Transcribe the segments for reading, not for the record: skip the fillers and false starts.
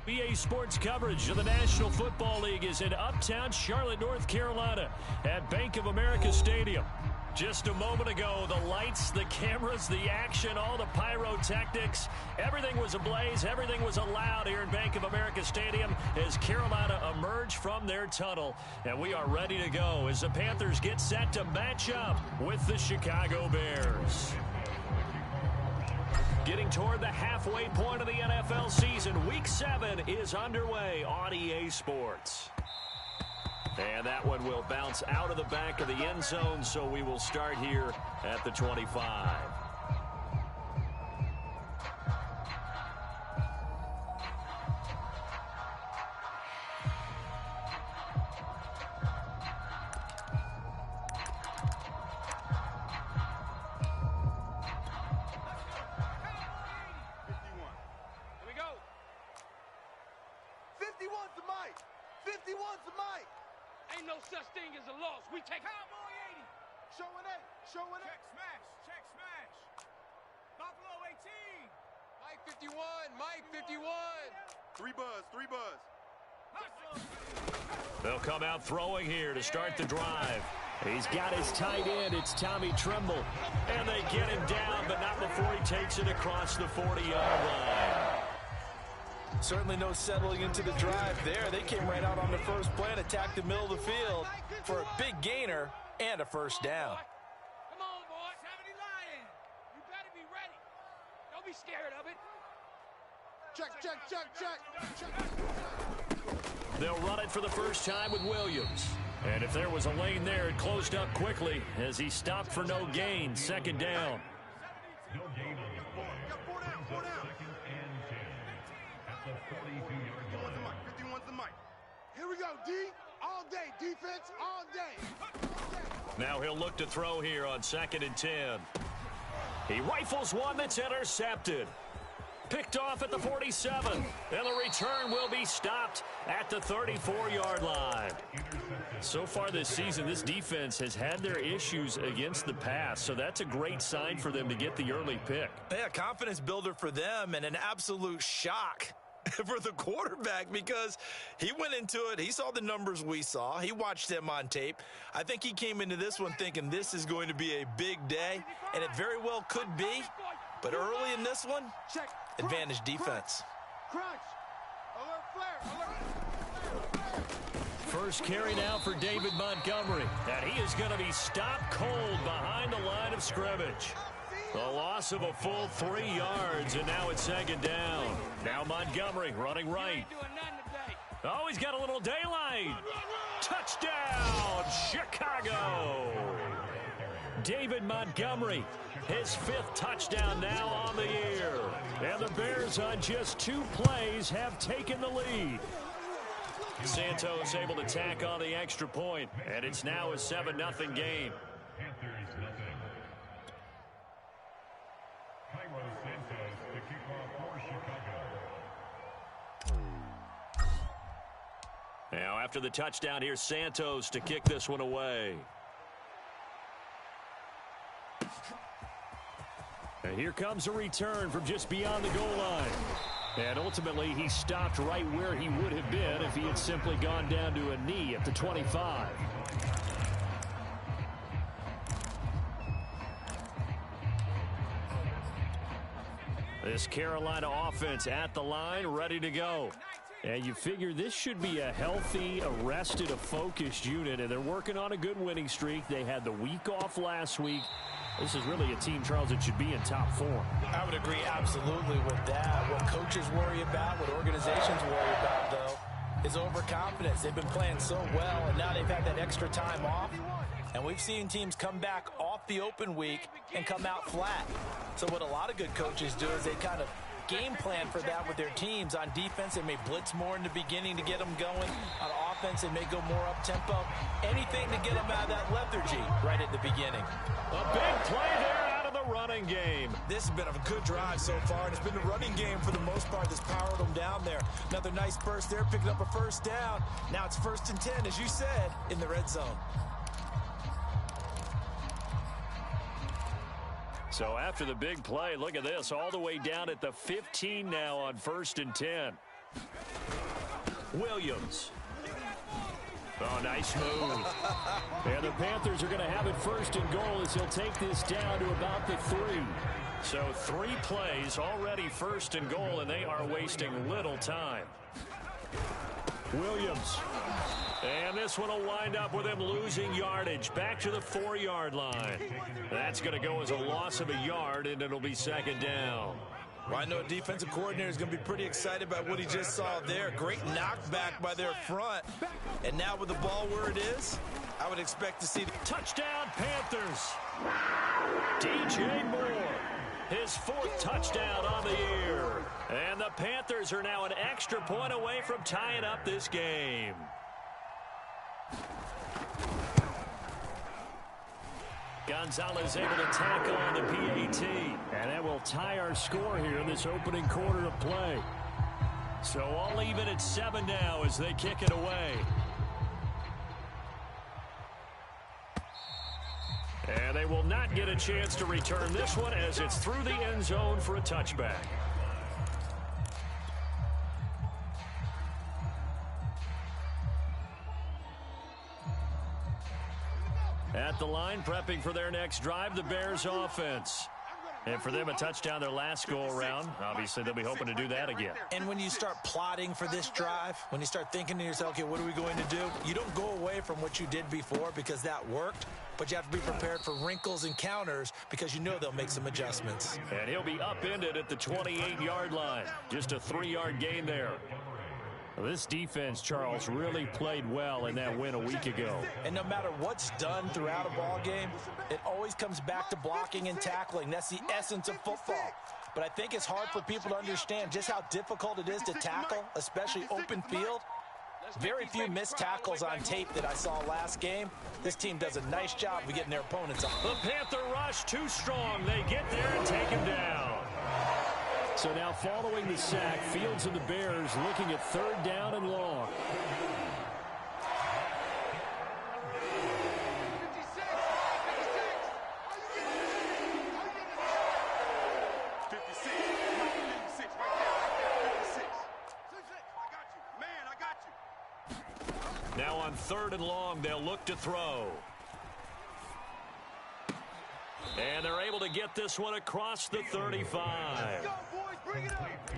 EA Sports coverage of the National Football League is in uptown Charlotte, North Carolina at Bank of America Stadium. Just a moment ago, the lights, the cameras, the action, all the pyrotechnics, everything was ablaze, everything was allowed here in Bank of America Stadium as Carolina emerged from their tunnel. And we are ready to go as the Panthers get set to match up with the Chicago Bears. Getting toward the halfway point of the NFL season, Week 7 is underway on EA Sports. And that one will bounce out of the back of the end zone, so we will start here at the 25. Ain't no such thing as a loss. We take Cowboy 80. Showing it. Showing it. Check smash. Buffalo 18. Mike 51. Three buzz. They'll come out throwing here to start the drive. He's got his tight end. It's Tommy Tremble. And they get him down, but not before he takes it across the 40-yard line. Certainly no settling into the drive there. They came right out on the first play and attacked the middle of the field for a big gainer and a first down. Come on, boy. 70 Lions. You better be ready. Don't be scared of it. Check. They'll run it for the first time with Williams. And if there was a lane there, it closed up quickly as he stopped for no gain. Second down. No gain on the play. 4 down. Second and 10 at the 42-yard line. 51's the mic. Here we go, D. All day. Defense all day. Now he'll look to throw here on second and 10. He rifles one that's intercepted. Picked off at the 47. And the return will be stopped at the 34-yard line. So far this season, this defense has had their issues against the pass, so that's a great sign for them to get the early pick. Yeah, confidence builder for them and an absolute shock for the quarterback because he went into it. He saw the numbers we saw. He watched them on tape. I think he came into this one thinking this is going to be a big day, and it very well could be. But early in this one, advantage defense. Crunch. Alert flare. First carry now for David Montgomery. And he is going to be stopped cold behind the line of scrimmage. The loss of a full 3 yards, and now it's second down. Now Montgomery running right. Oh, he's got a little daylight. Touchdown, Chicago. David Montgomery, his 5th touchdown now on the year. And the Bears on just 2 plays have taken the lead. Santos able to tack on the extra point, and it's now a 7-0 game. Panthers nothing. Cairo Santos to kick off for Chicago. Now after the touchdown, here's Santos to kick this one away. And here comes a return from just beyond the goal line. And ultimately, he stopped right where he would have been if he had simply gone down to a knee at the 25. This Carolina offense at the line, ready to go. And you figure this should be a healthy, arrested, a focused unit, and they're working on a good winning streak. They had the week off last week. This is really a team, Charles, that should be in top form. I would agree absolutely with that. What coaches worry about, what organizations worry about, though, is overconfidence. They've been playing so well, and now they've had that extra time off. And we've seen teams come back off the open week and come out flat. So what a lot of good coaches do is they kind of game plan for that with their teams. On defense, they may blitz more in the beginning to get them going. On offense, they may go more up-tempo. Anything to get them out of that lethargy right at the beginning. A big play there out of the running game. This has been a good drive so far, and it's been the running game for the most part that's powered them down there. Another nice burst there, picking up a first down. Now it's 1st and 10, as you said, in the red zone. So after the big play, look at this, all the way down at the 15 now on 1st and 10. Williams. Oh, nice move. And the Panthers are going to have it first and goal as he'll take this down to about the 3. So 3 plays already first and goal, and they are wasting little time. Williams. And this one will wind up with him losing yardage back to the 4-yard line. That's going to go as a loss of a yard, and it'll be second down. Well, I know a defensive coordinator is going to be pretty excited about what he just saw there. Great knockback by their front. And now with the ball where it is, I would expect to see the touchdown Panthers. DJ Moore, his 4th touchdown on the year. And the Panthers are now an extra point away from tying up this game. Gonzalez able to tackle on the PAT. And that will tie our score here in this opening quarter of play. So all even at 7 now as they kick it away. And they will not get a chance to return this one as it's through the end zone for a touchback. At the line, prepping for their next drive, the Bears offense. And for them, a touchdown their last go-around. Obviously, they'll be hoping to do that again. And when you start plotting for this drive, when you start thinking to yourself, okay, what are we going to do? You don't go away from what you did before because that worked, but you have to be prepared for wrinkles and counters because you know they'll make some adjustments. And he'll be upended at the 28-yard line. Just a 3-yard gain there. This defense, Charles, really played well in that win a week ago. And no matter what's done throughout a ball game, it always comes back to blocking and tackling. That's the essence of football. But I think it's hard for people to understand just how difficult it is to tackle, especially open field. Very few missed tackles on tape that I saw last game. This team does a nice job of getting their opponents up. The Panther rush too strong. They get there and take him down. So now following the sack, Fields and the Bears looking at 3rd down and long. Now on 3rd and long, they'll look to throw. And they're able to get this one across the 35.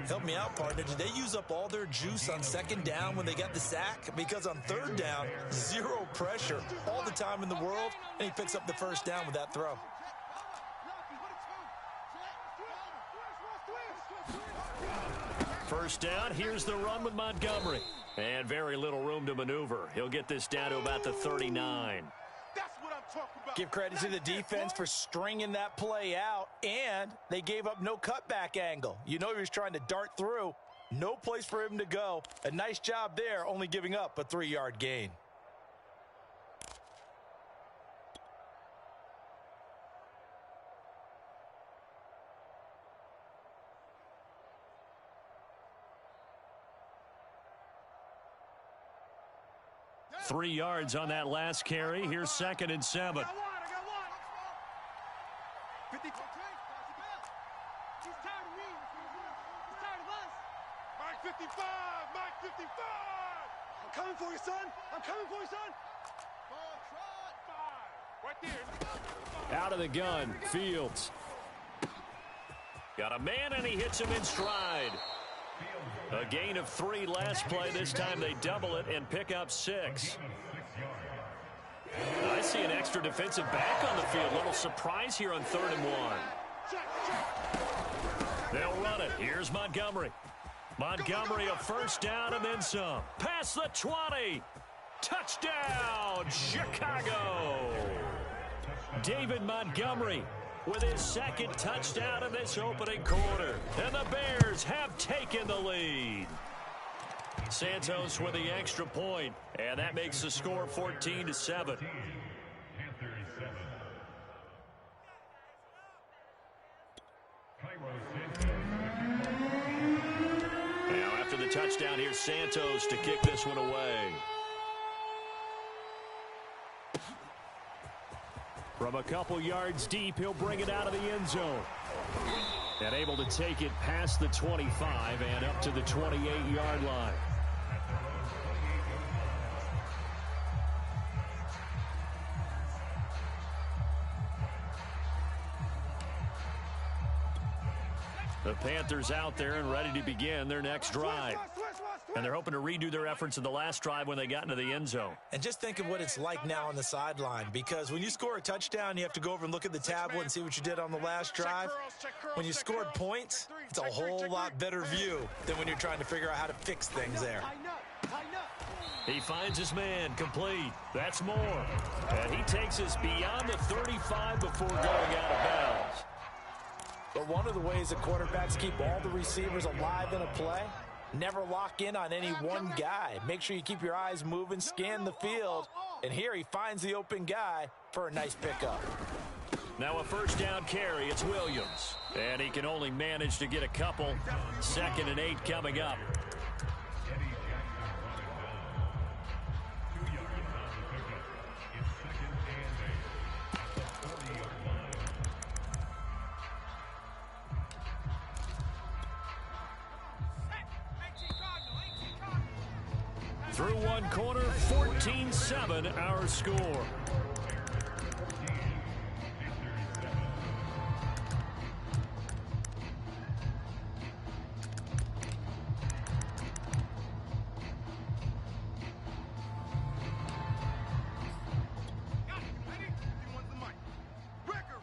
Help me out, partner. Did they use up all their juice on 2nd down when they got the sack? Because on 3rd down, 0 pressure all the time in the world, and he picks up the 1st down with that throw. First down, here's the run with Montgomery. And very little room to maneuver. He'll get this down to about the 39. Give credit to the defense for stringing that play out, and they gave up no cutback angle. You know he was trying to dart through. No place for him to go. A nice job there, only giving up a 3-yard gain. Three yards on that last carry. Here's 2nd and 7. I got one. 50. He's tired of me. He's tired of us. Mike 55. Mike 55. I'm coming for you, son. I'm coming for you, son. Ball trot. 5. Right there. Out of the gun, Fields. Got a man, and he hits him in stride. A gain of 3 last play. This time they double it and pick up 6. I see an extra defensive back on the field. Little surprise here on 3rd and 1. They'll run it. Here's Montgomery. Montgomery a 1st down and then some. Past the 20. Touchdown, Chicago. David Montgomery with his 2nd touchdown in this opening quarter. And the Bears have taken the lead. Santos with the extra point, and that makes the score 14-7. Now after the touchdown, here's Santos to kick this one away. From a couple yards deep, he'll bring it out of the end zone. And able to take it past the 25 and up to the 28-yard line. The Panthers out there and ready to begin their next drive. And they're hoping to redo their efforts in the last drive when they got into the end zone. And just think of what it's like now on the sideline, because when you score a touchdown, you have to go over and look at the tablet and see what you did on the last drive. When you scored points, it's a whole lot better view than when you're trying to figure out how to fix things there. He finds his man, complete. That's more. And he takes us beyond the 35 before going out of bounds. But one of the ways that quarterbacks keep all the receivers alive in a play, never lock in on any one guy. Make sure you keep your eyes moving, scan the field. And here he finds the open guy for a nice pickup. Now a first down carry, it's Williams. And he can only manage to get a couple. 2nd and 8 coming up. Through one quarter, 14-7 our score.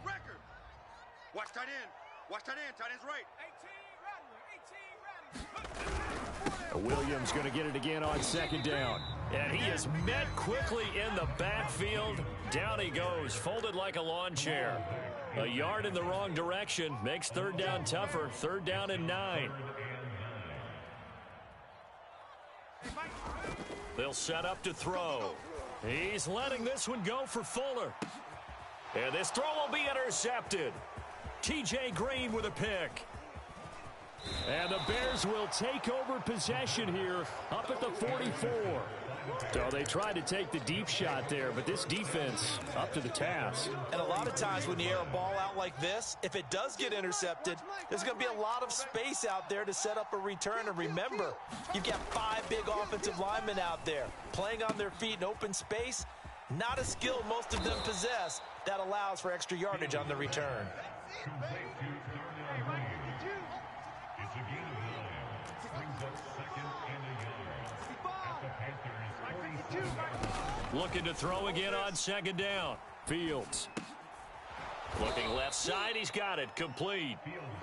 Record. Watch tight end. Tight end's right. 18 Williams going to get it again on 2nd down. And he is met quickly in the backfield. Down he goes, folded like a lawn chair. A yard in the wrong direction makes 3rd down tougher. 3rd down and 9. They'll set up to throw. He's letting this one go for Fuller. And this throw will be intercepted. T.J. Green with a pick. And the Bears will take over possession here up at the 44. So they tried to take the deep shot there, but this defense up to the task. And a lot of times when you air a ball out like this, if it does get intercepted, there's going to be a lot of space out there to set up a return. And remember, you've got 5 big offensive linemen out there playing on their feet in open space. Not a skill most of them possess that allows for extra yardage on the return. Looking to throw again on 2nd down. Fields. Looking left side, he's got it, complete.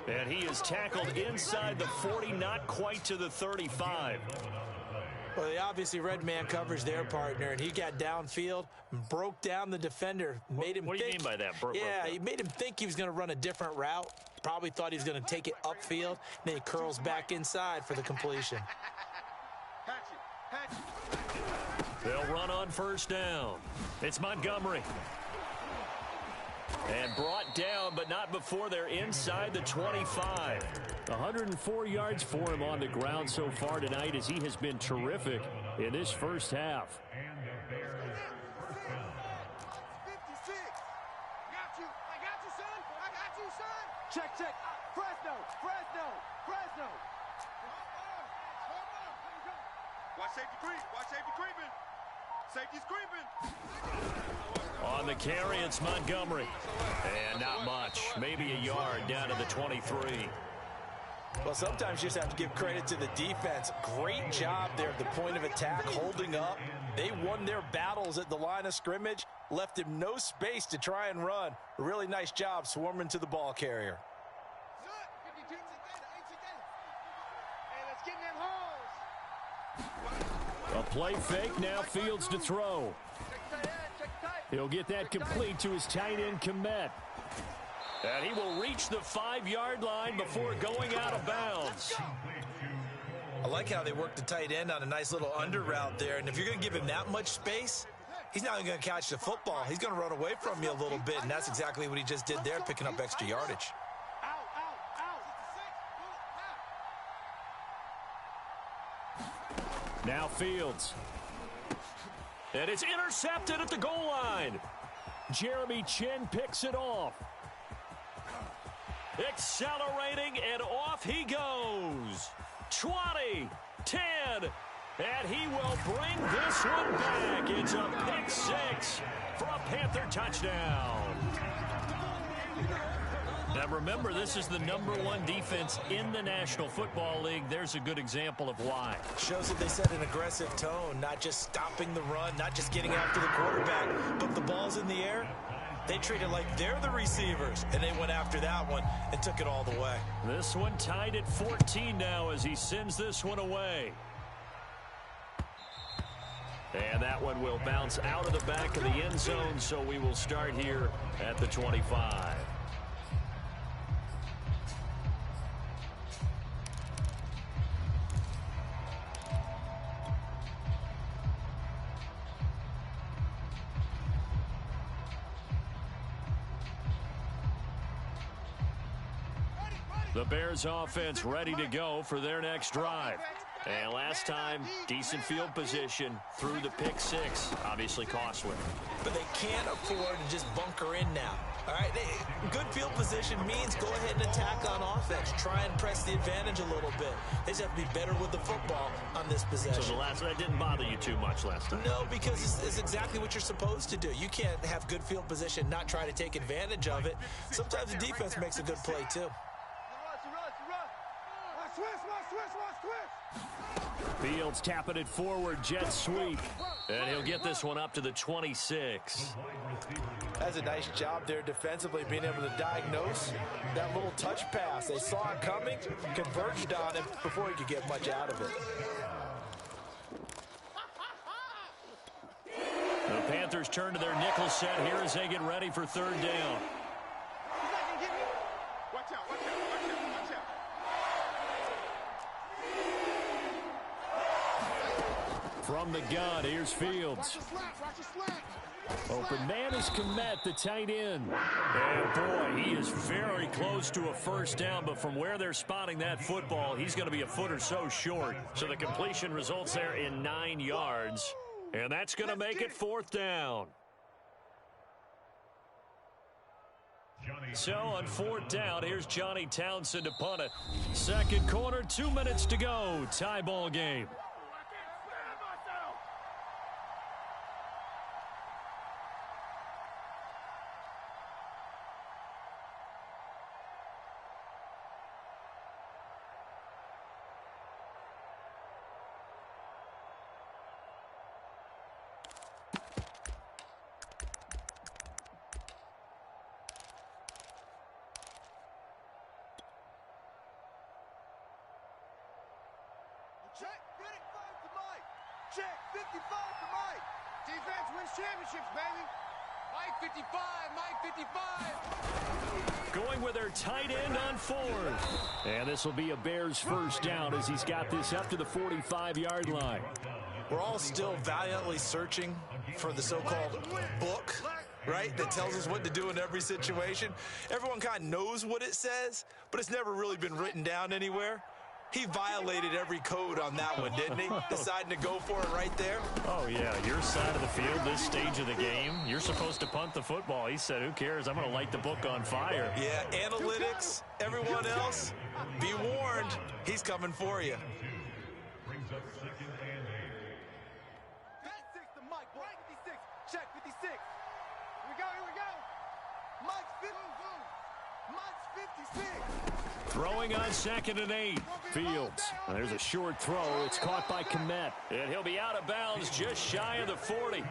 And he is tackled inside the 40, not quite to the 35. Well, they obviously read man coverage their partner, and he got downfield, broke down the defender, made him What do you mean by that? He made him think he was going to run a different route. Probably thought he was going to take it upfield. Then he curls back inside for the completion. They'll run on 1st down. It's Montgomery. And brought down, but not before they're inside the 25. 104 yards for him on the ground so far tonight, as he has been terrific in this first half. Check. Fresno. Watch safety creeping. Safety's creeping. On the carry, it's Montgomery. And not much. Maybe a yard down to the 23. Well, sometimes you just have to give credit to the defense. Great job there at the point of attack, holding up. They won their battles at the line of scrimmage, left him no space to try and run. A really nice job swarming to the ball carrier. A play fake, now Fields to throw. He'll get that complete to his tight end, Kmet. And he will reach the 5-yard line before going out of bounds. I like how they work the tight end on a nice little under route there. And if you're going to give him that much space, he's not even going to catch the football. He's going to run away from you a little bit, and that's exactly what he just did there, picking up extra yardage. Now Fields. And it's intercepted at the goal line. Jeremy Chin picks it off. accelerating, and off he goes. 20, 10, and he will bring this one back. It's a pick six for a Panther touchdown. Now remember, this is the #1 defense in the National Football League. There's a good example of why. Shows that they set an aggressive tone, not just stopping the run, not just getting after the quarterback, but if the ball's in the air, they treat it like they're the receivers, and they went after that one and took it all the way. This one tied at 14 now as he sends this one away. And that one will bounce out of the back of the end zone, so we will start here at the 25. The Bears offense ready to go for their next drive. And last time, decent field position through the pick six. Obviously costly. But they can't afford to just bunker in now. All right, good field position means go ahead and attack on offense. Try and press the advantage a little bit. They just have to be better with the football on this possession. So that didn't bother you too much last time? No, because it's exactly what you're supposed to do. You can't have good field position, not try to take advantage of it. Sometimes the defense makes a good play, too. Fields tapping it forward, jet sweep. And he'll get this one up to the 26. That's a nice job there defensively, being able to diagnose that little touch pass. They saw it coming, converged on him before he could get much out of it. The Panthers turn to their nickel set here as they get ready for third down. From the gun, here's Fields. Open man is Kmet, the tight end. And boy, he is very close to a first down, but from where they're spotting that football, he's going to be a foot or so short. So the completion results there in 9 yards, and that's going to make it fourth down. So on fourth down, here's Johnny Townsend to punt it. Second quarter, 2 minutes to go. Tie ball game. Check 55 to Mike. Check 55 to Mike. Defense wins championships, baby. Mike 55, Mike 55. Going with their tight end on fourth. And this will be a Bears first down as he's got this up to the 45-yard line. We're all still valiantly searching for the so-called book, right, that tells us what to do in every situation. Everyone kind of knows what it says, but it's never really been written down anywhere. He violated every code on that one, didn't he? Deciding to go for it right there. Oh, yeah, your side of the field, this stage of the game, you're supposed to punt the football. He said, who cares? I'm going to light the book on fire. Yeah, analytics, everyone else, be warned, he's coming for you. Brings up second and 8. 56 to Mike, boy. 56. Check 56. Here we go, here we go. Mike's 50. Mike's 56. Throwing on second and 8. Fields. There's a short throw. It's caught by Kmet. And he'll be out of bounds just shy of the 40.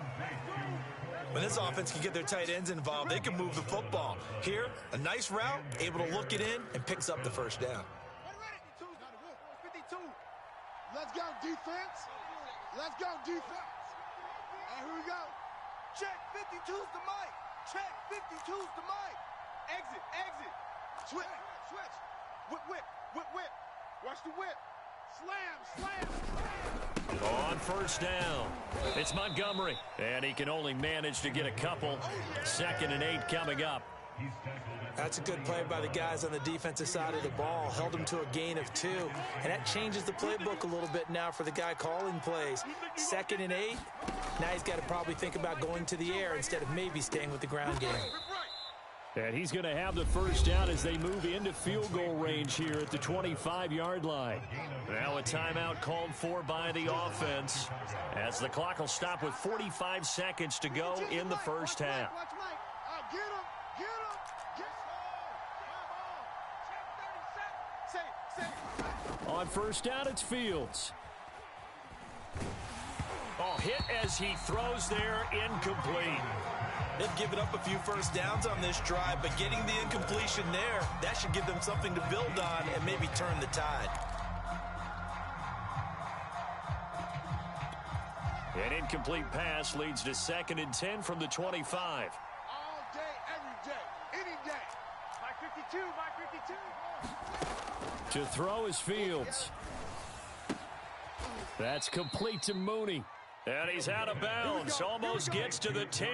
When this offense can get their tight ends involved, they can move the football. Here, a nice route, able to look it in, and picks up the first down. 52. Let's go, defense. Let's go, defense. And here we go. Check 52's to Mike. Check 52's to Mike. Exit, exit. Switch, switch. Whip, whip, whip, whip. Watch the whip. Slam, slam. On first down, it's Montgomery. And he can only manage to get a couple. Second and 8 coming up. That's a good play by the guys on the defensive side of the ball. Held him to a gain of 2. And that changes the playbook a little bit now for the guy calling plays. Second and 8. Now he's got to probably think about going to the air instead of maybe staying with the ground game. And he's going to have the first down as they move into field goal range here at the 25-yard line. Now a timeout called for by the offense as the clock will stop with 45 seconds to go in the first half. On first down, it's Fields. Oh, hit as he throws there, incomplete. They've given up a few first downs on this drive, but getting the incompletion there, that should give them something to build on and maybe turn the tide. An incomplete pass leads to 2nd and 10 from the 25. All day, every day, any day. My 52, my 52. To throw is Fields. That's complete to Mooney. And he's out of bounds. Almost gets to the 10.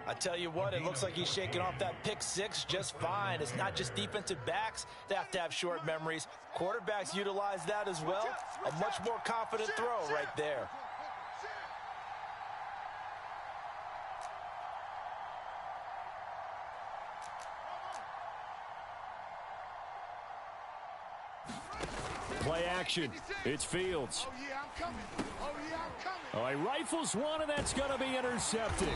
I tell you what, it looks like he's shaking off that pick six just fine. It's not just defensive backs that have to have short memories. Quarterbacks utilize that as well. A much more confident throw right there. Play action. It's Fields. Oh, yeah, I'm coming. Oh, yeah, I'm coming. Oh, he rifles one, and that's going to be intercepted.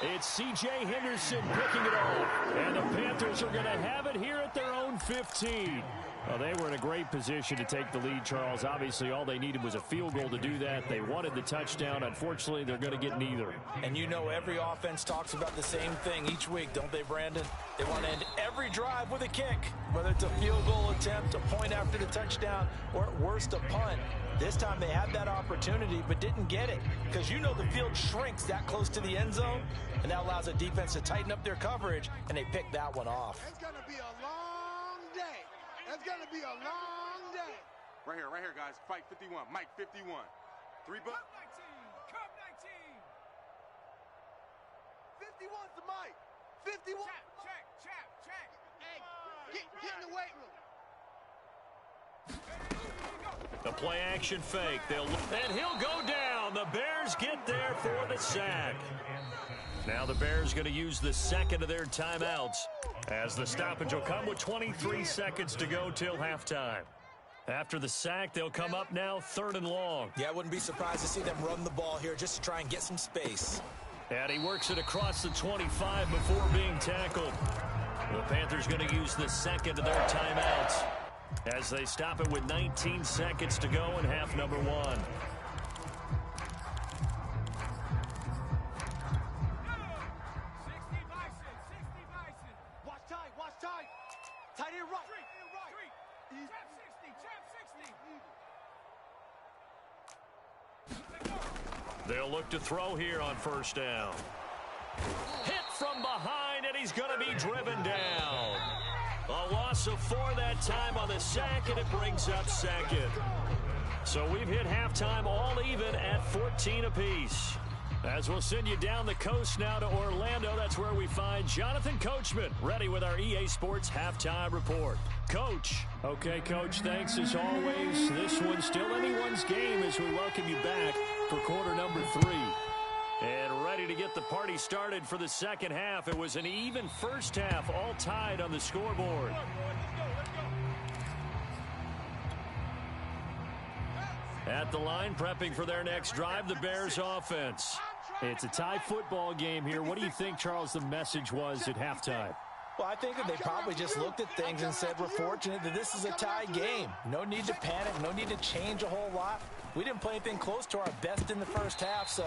It's C.J. Henderson picking it off. And the Panthers are going to have it here at their own 15. Well, they were in a great position to take the lead, Charles. Obviously, all they needed was a field goal to do that. They wanted the touchdown. Unfortunately, they're going to get neither. And you know every offense talks about the same thing each week, don't they, Brandon? They want to end every drive with a kick, whether it's a field goal attempt, a point after the touchdown, or at worst, a punt. This time they had that opportunity but didn't get it because you know the field shrinks that close to the end zone, and that allows a defense to tighten up their coverage, and they pick that one off. It's going to be a long day. It's going to be a long day. Right here, guys. Fight 51. Mike 51. 3 bucks. Cup 19. 51's the Mike. 51. Check. Hey, get in the weight room. The play action fake. And he'll go down. The Bears get there for the sack. Now the Bears going to use the second of their timeouts as the stoppage will come with 23 seconds to go till halftime. After the sack, they'll come up now 3rd and long. Yeah, I wouldn't be surprised to see them run the ball here just to try and get some space. And he works it across the 25 before being tackled. The Panthers going to use the second of their timeouts as they stop it with 19 seconds to go in half number 1. Tight end right. Trap 60. They'll look to throw here on first down. Hit from behind, and he's going to be driven down. A loss of 4 that time on the sack, and it brings up 2nd. So we've hit halftime all even at 14 apiece. As we'll send you down the coast now to Orlando, that's where we find Jonathan Coachman, ready with our EA Sports Halftime Report. Coach. Okay, Coach, thanks as always. This one's still anyone's game as we welcome you back for quarter number 3. And ready to get the party started for the second half. It was an even first half, all tied on the scoreboard. At the line, prepping for their next drive, the Bears offense. It's a tie football game here. What do you think, Charles, the message was at halftime? Well, I think that they probably just looked at things and said, we're fortunate that this is a tie game. No need to panic, no need to change a whole lot. We didn't play anything close to our best in the first half, so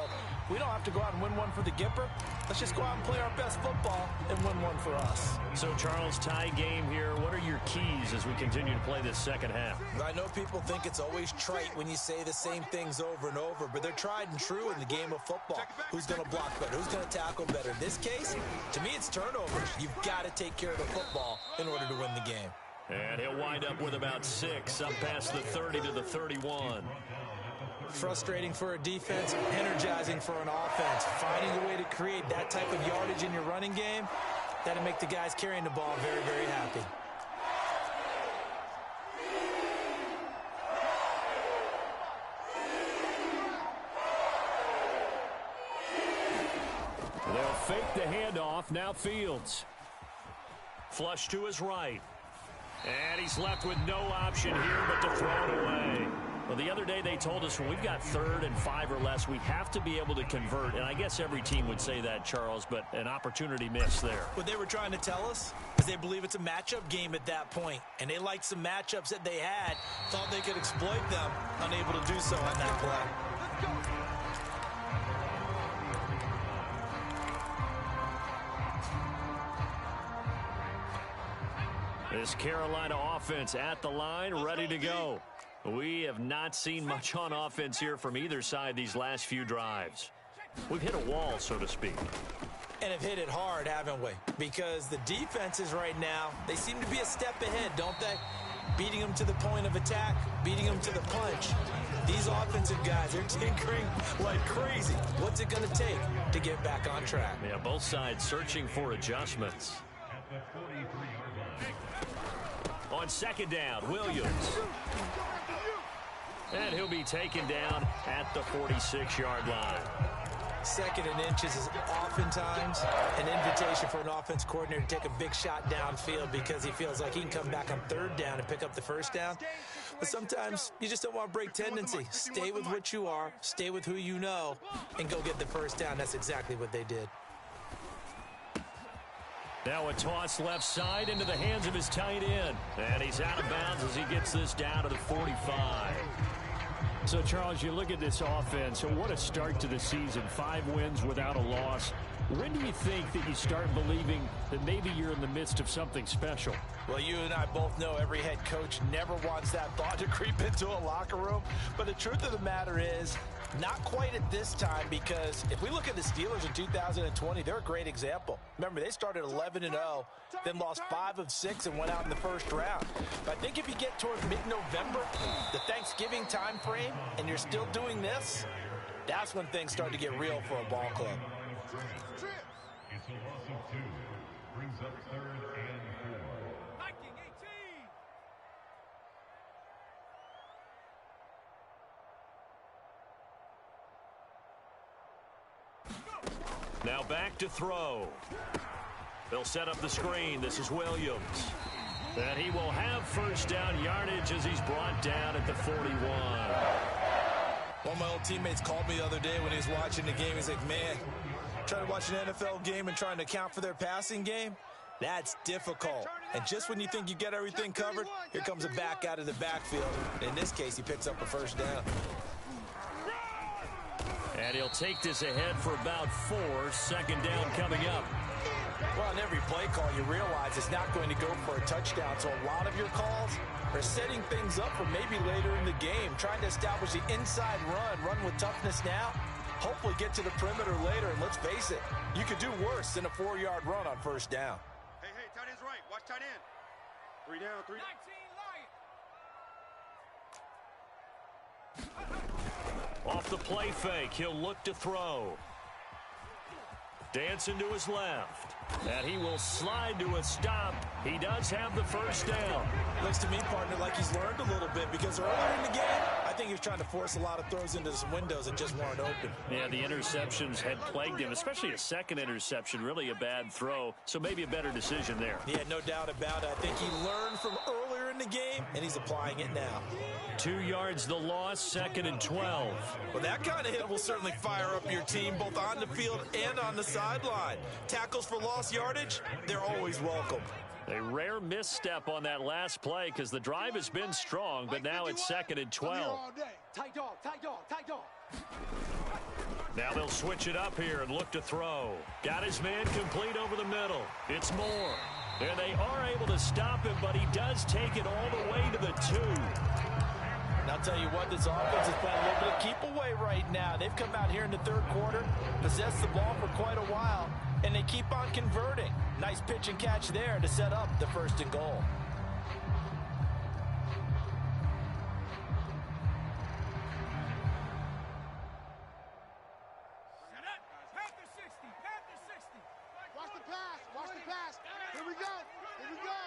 we don't have to go out and win one for the Gipper. Let's just go out and play our best football and win one for us. So, Charles, tie game here. What are your keys as we continue to play this second half? I know people think it's always trite when you say the same things over and over, but they're tried and true in the game of football. Who's going to block better? Who's going to tackle better? In this case, to me, it's turnovers. You've got to take care of the football in order to win the game. And he'll wind up with about 6, up past the 30 to the 31. Frustrating for a defense, energizing for an offense. Finding a way to create that type of yardage in your running game, that'll make the guys carrying the ball very, very happy. They'll fake the handoff. Now Fields. Flush to his right. And he's left with no option here but to throw it away. Well, the other day they told us when we've got 3rd and 5 or less, we have to be able to convert. And I guess every team would say that, Charles, but an opportunity missed there. What they were trying to tell us is they believe it's a matchup game at that point. And they liked some matchups that they had, thought they could exploit them, unable to do so on that play. This Carolina offense at the line, ready to go. We have not seen much on offense here from either side these last few drives. We've hit a wall, so to speak. And have hit it hard, haven't we? Because the defenses right now, they seem to be a step ahead, don't they? Beating them to the point of attack, beating them to the punch. These offensive guys are tinkering like crazy. What's it going to take to get back on track? Yeah, both sides searching for adjustments. On 2nd down, Williams. And he'll be taken down at the 46-yard line. 2nd and inches is oftentimes an invitation for an offense coordinator to take a big shot downfield because he feels like he can come back on 3rd down and pick up the 1st down. But sometimes you just don't want to break tendency. Stay with what you are, stay with who you know, and go get the 1st down. That's exactly what they did. Now a toss left side into the hands of his tight end. And he's out of bounds as he gets this down to the 45. So, Charles, you look at this offense, so what a start to the season. 5 wins without a loss. When do you think that you start believing that maybe you're in the midst of something special? Well, you and I both know every head coach never wants that thought to creep into a locker room. But the truth of the matter is, not quite at this time, because if we look at the Steelers in 2020, they're a great example. Remember, they started 11-0, then lost 5 of 6 and went out in the 1st round. But I think if you get toward mid-November, the Thanksgiving time frame, and you're still doing this, that's when things start to get real for a ball club. It's a loss of 2. Brings up 3rd and 4. Viking 18. Now back to throw. They'll set up the screen. This is Williams. And he will have 1st down yardage as he's brought down at the 41. One of my old teammates called me the other day when he was watching the game. He's like, man, trying to watch an NFL game and trying to account for their passing game, that's difficult. And just when you think you get everything covered, here comes a back out of the backfield. In this case, he picks up a 1st down. And he'll take this ahead for about 4. 2nd down coming up. Well, in every play call, you realize it's not going to go for a touchdown. So a lot of your calls are setting things up for maybe later in the game, trying to establish the inside run with toughness now, hopefully get to the perimeter later. And let's face it, you could do worse than a 4-yard run on 1st down. Hey, tight end's right. Watch tight end. 3 down, 3 down. 19 Lion. Off the play fake, he'll look to throw. Dancing to his left. And he will slide to a stop. He does have the 1st down. Looks to me, partner, like he's learned a little bit, because earlier in the game, I think he was trying to force a lot of throws into some windows that just weren't open. Yeah, the interceptions had plagued him, especially a 2nd interception, really a bad throw. So maybe a better decision there. Yeah, no doubt about it. I think he learned from earlier in the game, and he's applying it now. 2 yards the loss, 2nd and 12. Well, that kind of hit will certainly fire up your team, both on the field and on the sideline. Tackles for lost yardage, they're always welcome. A rare misstep on that last play because the drive has been strong, but now it's 2nd and 12. Tight dog, tight dog, tight dog. Now they'll switch it up here and look to throw. Got his man complete over the middle. It's Moore. And they are able to stop him, but he does take it all the way to the 2. And I'll tell you what, this offense is playing a little bit of keep away right now. They've come out here in the 3rd quarter, possessed the ball for quite a while, and they keep on converting. Nice pitch and catch there to set up the 1st and goal. Panther 60, Panther 60. Watch the pass, watch the pass. Here we go, here we go.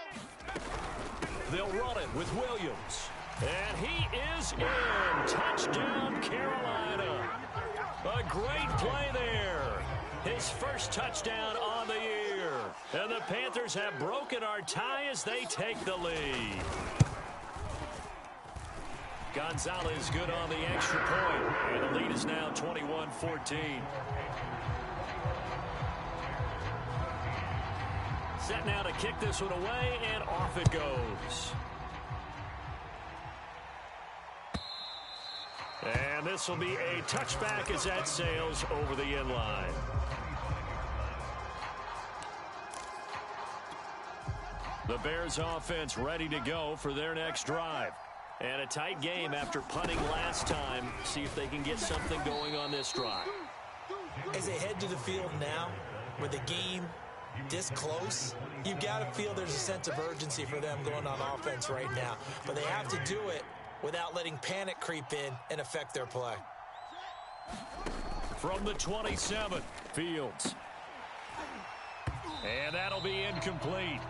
They'll run it with Williams. And he is in. Touchdown, Carolina. A great play there. his first touchdown on the year. And the Panthers have broken our tie as they take the lead. Gonzalez good on the extra point, and the lead is now 21-14. Set now to kick this one away, and off it goes. And this will be a touchback as that sails over the end line. The Bears offense ready to go for their next drive. And a tight game after punting last time. See if they can get something going on this drive. As they head to the field now, with the game this close, you've got to feel there's a sense of urgency for them going on offense right now. But they have to do it without letting panic creep in and affect their play. From the 27, Fields. And that'll be incomplete.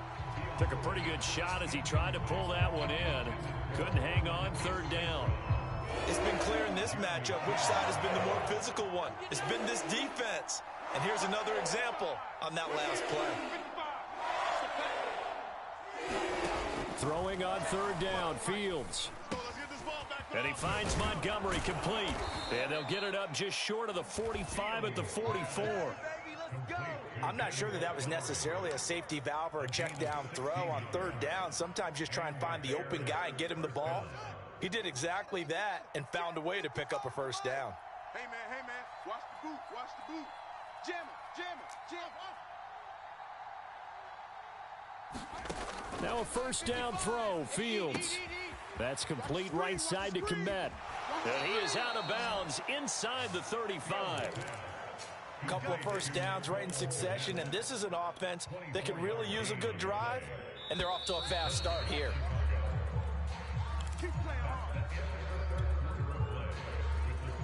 Took a pretty good shot as he tried to pull that one in. Couldn't hang on third down. It's been clear in this matchup which side has been the more physical one. It's been this defense. And here's another example on that last play. Throwing on third down, Fields. And he finds Montgomery complete. And they'll get it up just short of the 45 at the 44. I'm not sure that was necessarily a safety valve or a check down throw on third down. Sometimes just try and find the open guy and get him the ball. He did exactly that and found a way to pick up a first down. Hey, man, watch the boot, watch the boot. Jam him. Now a first down throw, Fields. That's complete right side to Komet. And he is out of bounds inside the 35. A couple of first downs right in succession, and this is an offense that can really use a good drive, and they're off to a fast start here.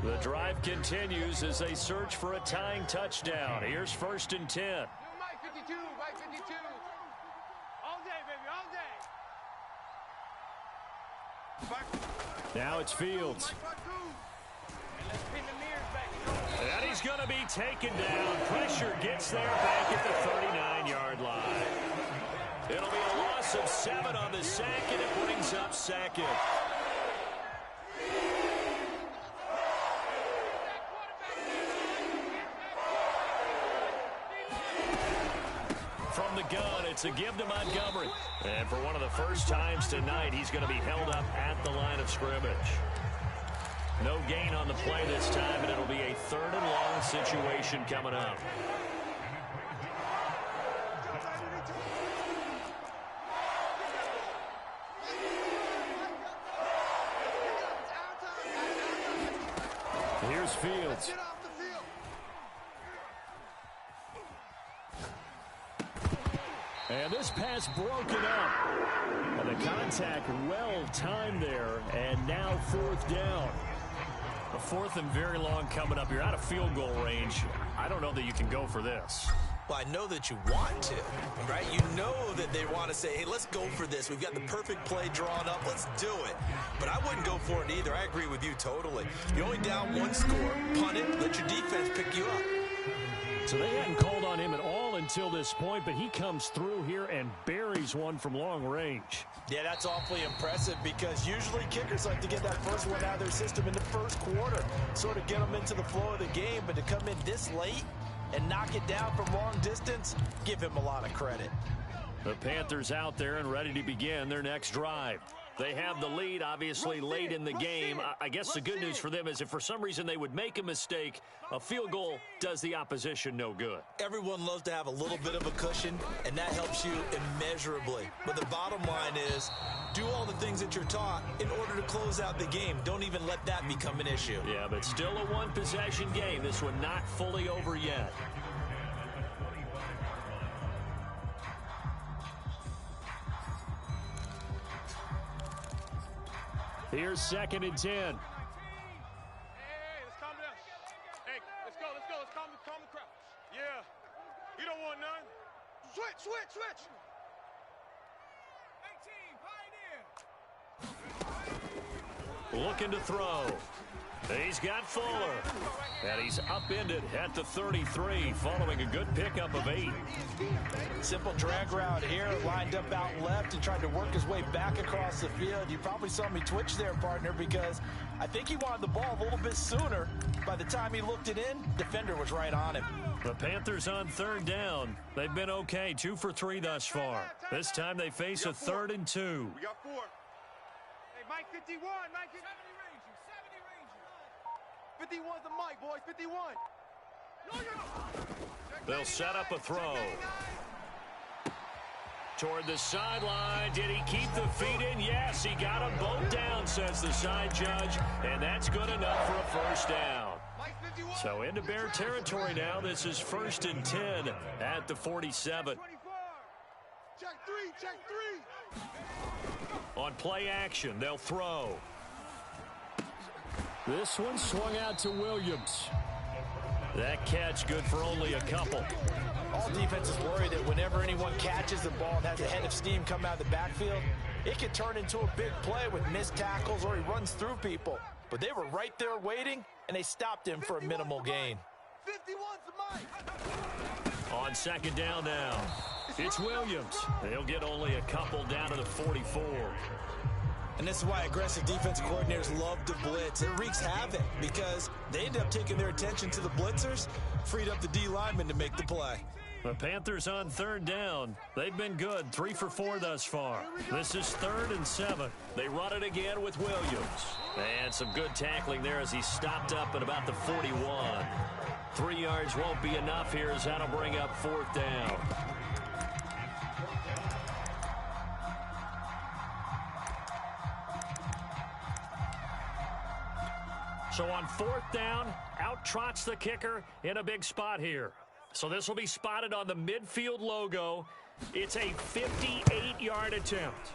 The drive continues as they search for a tying touchdown. Here's 1st and 10. Mike 52, Mike 52. All day, baby, all day. Now it's Fields. And he's going to be taken down. Pressure gets there back at the 39-yard line. It'll be a loss of 7 on the sack, and it brings up 2nd. From the gun, it's a give to Montgomery. And for one of the first times tonight, he's going to be held up at the line of scrimmage. No gain on the play this time, and it'll be a 3rd and long situation coming up. Here's Fields. And this pass broken up. And the contact well timed there, and now 4th down. A 4th and very long coming up. You're out of field goal range. I don't know that you can go for this. Well, I know that you want to, right? You know that they want to say, hey, let's go for this. We've got the perfect play drawn up. Let's do it. But I wouldn't go for it either. I agree with you totally. You're only down 1 score. Punt it. Let your defense pick you up. So they hadn't called on him at all until this point, but he comes through here and buries one from long range. Yeah, that's awfully impressive because usually kickers like to get that first one out of their system in the first quarter, sort of get them into the flow of the game, but to come in this late and knock it down from long distance, give him a lot of credit. The Panthers out there and ready to begin their next drive. They have the lead, obviously, late in the game. I guess the good news for them is if for some reason they would make a mistake, a field goal does the opposition no good. Everyone loves to have a little bit of a cushion, and that helps you immeasurably. But the bottom line is, do all the things that you're taught in order to close out the game. Don't even let that become an issue. Yeah, but still a one-possession game. This one not fully over yet. Here's 2nd and 10. Hey, let's calm down. Hey, let's go. Let's calm the crowd. Yeah. You don't want none. Switch. 18, Pioneer. Looking to throw. He's got Fuller. And he's upended at the 33 following a good pickup of 8. Simple drag route here, lined up out left and tried to work his way back across the field. You probably saw me twitch there, partner, because I think he wanted the ball a little bit sooner. By the time he looked it in, defender was right on him. The Panthers on 3rd down. They've been okay, 2 for 3 thus far. This time they face a 3rd and 2. We got 4. Hey, Mike 51, Mike 70 Ranger, 51's the Mike, boys, 51. They'll set up a throw. Toward the sideline. Did he keep the feet in? Yes, he got them both down, says the side judge. And that's good enough for a 1st down. So into Bear territory now. This is 1st and 10 at the 47. Check 3. On play action, they'll throw. This one swung out to Williams. That catch good for only a couple. All defenses worry that whenever anyone catches the ball and has a head of steam come out of the backfield, it can turn into a big play with missed tackles or he runs through people. But they were right there waiting, and they stopped him for a minimal gain. 51's the Mike. On 2nd down now, it's Williams. They'll get only a couple down to the 44. And this is why aggressive defensive coordinators love to blitz. It wreaks havoc because they end up taking their attention to the blitzers, freed up the D lineman to make the play. The Panthers on 3rd down. They've been good, 3 for 4 thus far. This is 3rd and 7. They run it again with Williams. And some good tackling there as he stopped up at about the 41. 3 yards won't be enough here as that'll bring up 4th down. So on 4th down, out trots the kicker in a big spot here. So this will be spotted on the midfield logo. It's a 58-yard attempt.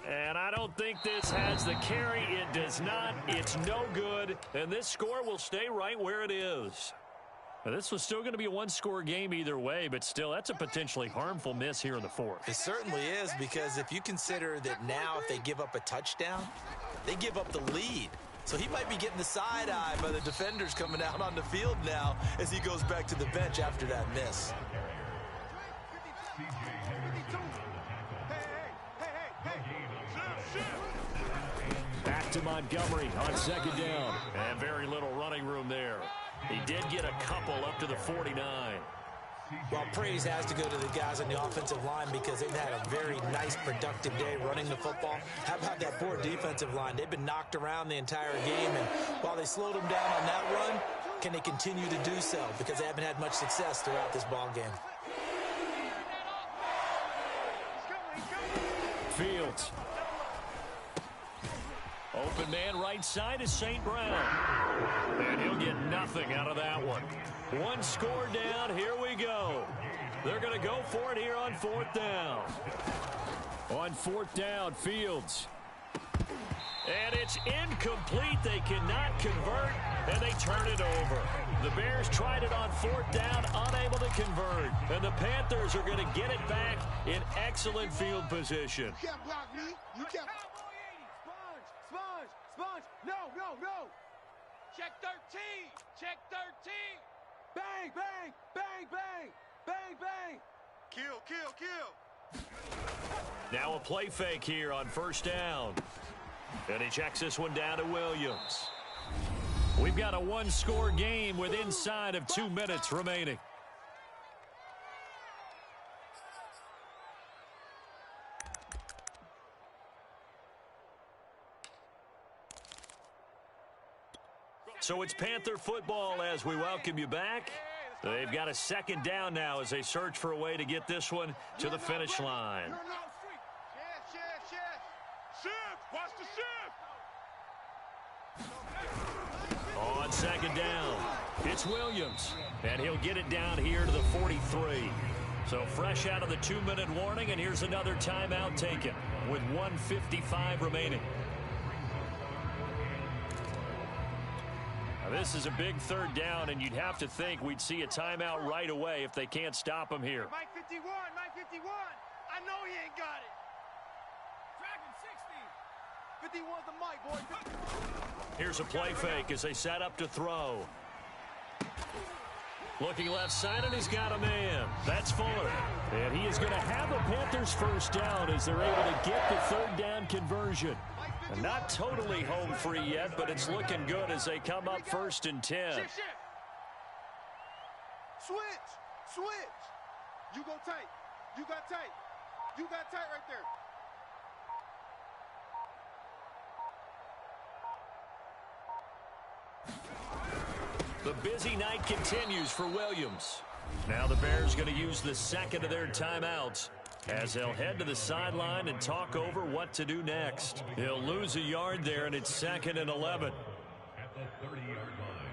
And I don't think this has the carry. It does not. It's no good. And this score will stay right where it is. Now, this was still going to be a one-score game either way, but still, that's a potentially harmful miss here in the 4th. It certainly is, because if you consider that now if they give up a touchdown, they give up the lead. So he might be getting the side eye by the defenders coming out on the field now as he goes back to the bench after that miss. Back to Montgomery on 2nd down. And very little running room there. He did get a couple up to the 49. Well, praise has to go to the guys on the offensive line because they've had a very nice, productive day running the football. How about that poor defensive line? They've been knocked around the entire game, and while they slowed them down on that run, can they continue to do so? Because they haven't had much success throughout this ball game. Fields. Open man right side is St. Brown. And he'll get nothing out of that one. 1 score down. Here we go. They're going to go for it here on 4th down. On 4th down, Fields. And it's incomplete. They cannot convert, and they turn it over. The Bears tried it on 4th down, unable to convert. And the Panthers are going to get it back in excellent field position. You can't block me. You can't. Sponge. No. Check 13. Check 13. Bang. Kill. Now a play fake here on 1st down. And he checks this one down to Williams. We've got a 1-score game with inside of 2 minutes remaining. So it's Panther football as we welcome you back. They've got a 2nd down now as they search for a way to get this one to the finish line. Shift. Watch the shift. On 2nd down, it's Williams. And he'll get it down here to the 43. So fresh out of the 2-minute warning, and here's another timeout taken with 1:55 remaining. This is a big 3rd down, and you'd have to think we'd see a timeout right away if they can't stop him here. Mike 51. I know he ain't got it. Dragon 60. 51's the mic, boy. Here's a play fake as they set up to throw. Looking left side, and he's got a man. That's Fuller. And he is going to have a Panthers first down as they're able to get the third down conversion. And not totally home free yet, but it's looking good as they come up 1st and 10. Switch. You go tight. You got tight. You got tight right there. The busy night continues for Williams. Now the Bears going to use the second of their timeouts as they'll head to the sideline and talk over what to do next. He'll lose a yard there, and it's 2nd and 11. At the 30-yard line.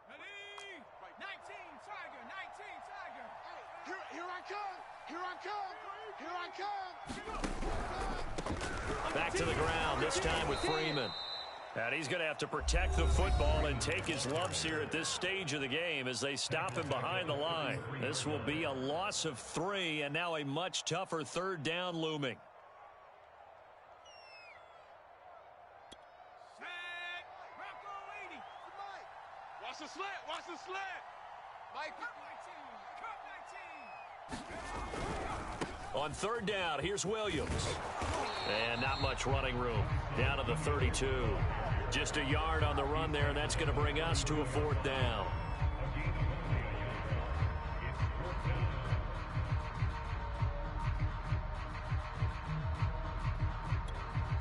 Ready? 19, Tiger. 19, Tiger. Here I come. Here I come. Here I come. Back to the ground, this time with Freeman. And he's going to have to protect the football and take his lumps here at this stage of the game as they stop him behind the line. This will be a loss of 3, and now a much tougher third down looming. Set. Rocco 80. Watch the slant. Watch the slant. Mike 19. Cup 19. On third down, here's Williams. And not much running room. Down to the 32. Just a yard on the run there, and that's going to bring us to a 4th down.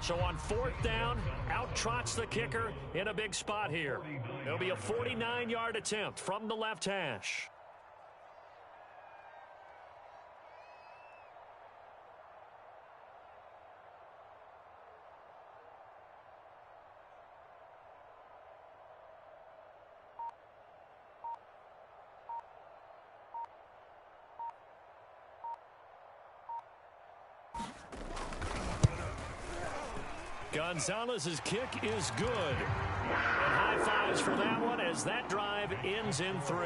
So on 4th down, out trots the kicker in a big spot here. It'll be a 49-yard attempt from the left hash. Gonzalez's kick is good. And high fives for that one as that drive ends in 3.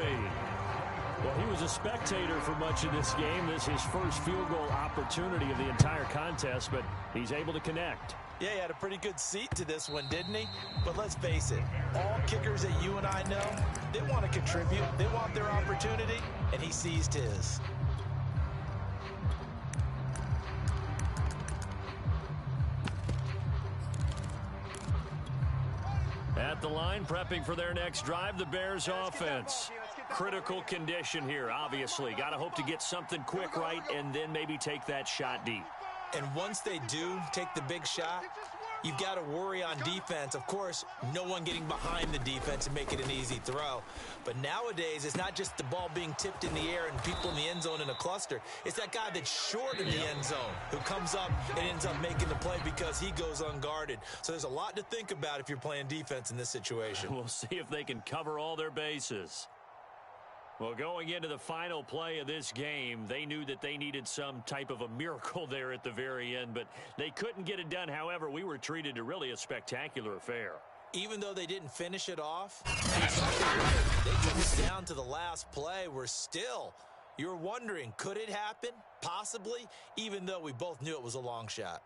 Well, he was a spectator for much of this game. This is his first field goal opportunity of the entire contest, but he's able to connect. Yeah, he had a pretty good seat to this one, didn't he? But let's face it, all kickers that you and I know, they want to contribute. They want their opportunity, and he seized his. At the line, prepping for their next drive, the Bears offense. Critical condition here, obviously. Got to hope to get something quick right and then maybe take that shot deep. And once they do take the big shot, you've got to worry on defense. Of course, no one getting behind the defense and make it an easy throw. But nowadays, it's not just the ball being tipped in the air and people in the end zone in a cluster. It's that guy that's short in the end zone who comes up and ends up making the play because he goes unguarded. So there's a lot to think about if you're playing defense in this situation. We'll see if they can cover all their bases. Well, going into the final play of this game, they knew that they needed some type of a miracle there at the very end, but they couldn't get it done. However, we were treated to really a spectacular affair. Even though they didn't finish it off, they took us down to the last play. We're still, you're wondering, could it happen? Possibly, even though we both knew it was a long shot.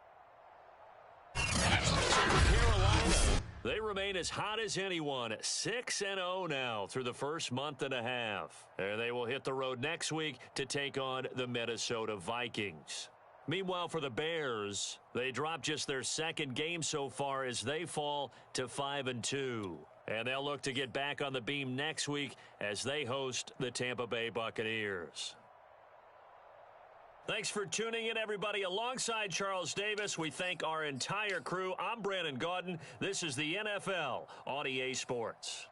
Carolina, they remain as hot as anyone, 6-0 now through the first month and a half. And they will hit the road next week to take on the Minnesota Vikings. Meanwhile, for the Bears, they dropped just their second game so far as they fall to 5-2. And they'll look to get back on the beam next week as they host the Tampa Bay Buccaneers. Thanks for tuning in, everybody. Alongside Charles Davis, we thank our entire crew. I'm Brandon Gaudin. This is the NFL on EA Sports.